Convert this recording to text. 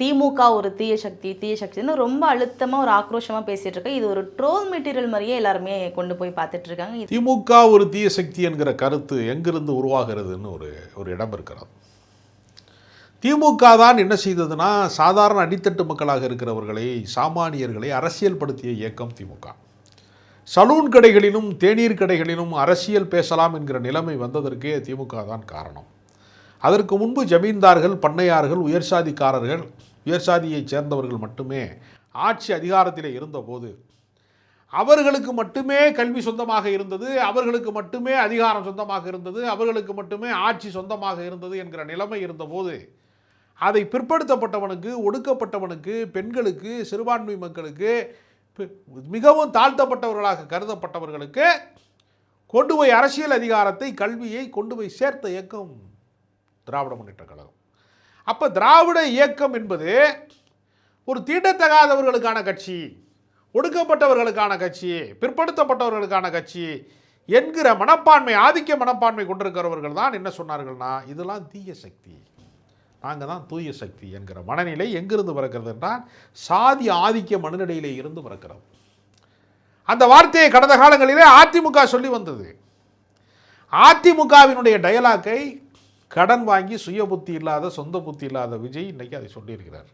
திமுக ஒரு தீய சக்தி தீய சக்தின்னு ரொம்ப அழுத்தமாக ஒரு ஆக்ரோஷமாக பேசிகிட்டு இருக்கேன். இது ஒரு ட்ரோல் மெட்டீரியல் மாதிரியே எல்லாருமே கொண்டு போய் பார்த்துட்டு இருக்காங்க. திமுக ஒரு தீய சக்தி என்கிற கருத்து எங்கிருந்து உருவாகிறதுன்னு ஒரு இடம் இருக்கிறது. திமுக தான் என்ன செய்ததுன்னா, சாதாரண அடித்தட்டு மக்களாக இருக்கிறவர்களை, சாமானியர்களை அரசியல் படுத்திய இயக்கம் திமுக. சலூன் கடைகளிலும் தேநீர் கடைகளிலும் அரசியல் பேசலாம் என்கிற நிலைமை வந்ததற்கே திமுக தான் காரணம். அதற்கு முன்பு ஜமீன்தார்கள், பண்ணையார்கள், உயர்சாதிக்காரர்கள், உயர்சாதியைச் சேர்ந்தவர்கள் மட்டுமே ஆட்சி அதிகாரத்தில் இருந்தபோது அவர்களுக்கு மட்டுமே கல்வி சொந்தமாக இருந்தது, அவர்களுக்கு மட்டுமே அதிகாரம் சொந்தமாக இருந்தது, அவர்களுக்கு மட்டுமே ஆட்சி சொந்தமாக இருந்தது என்கிற நிலைமை இருந்தபோது அதை பிற்படுத்தப்பட்டவனுக்கு, ஒடுக்கப்பட்டவனுக்கு, பெண்களுக்கு, சிறுபான்மை மக்களுக்கு, மிகவும் தாழ்த்தப்பட்டவர்களாக கருதப்பட்டவர்களுக்கு கொண்டு போய் அரசியல் அதிகாரத்தை, கல்வியை கொண்டு போய் சேர்த்த இயக்கம் திராவிட முன்னேற்ற கழகம். அப்போ திராவிட இயக்கம் என்பது ஒரு தீண்டத்தகாதவர்களுக்கான கட்சி, ஒடுக்கப்பட்டவர்களுக்கான கட்சி, பிற்படுத்தப்பட்டவர்களுக்கான கட்சி என்கிற மனப்பான்மை, ஆதிக்க மனப்பான்மை கொண்டிருக்கிறவர்கள் தான் என்ன சொன்னார்கள்னா, இதெல்லாம் தீய சக்தி, நாங்கள் தான் தூய சக்தி என்கிற மனநிலை எங்கிருந்து பிறக்கிறது என்றால் சாதி ஆதிக்க மனநிலையிலே இருந்து பிறக்கிறது. அந்த வார்த்தையை கடந்த காலங்களிலே அதிமுக சொல்லி வந்தது. அதிமுகவினுடைய டயலாக்கை கடன் வாங்கி சுய புத்தி இல்லாத, சொந்த புத்தி இல்லாத விஜய் இன்னைக்கு அதை சொல்லியிருக்கிறார்.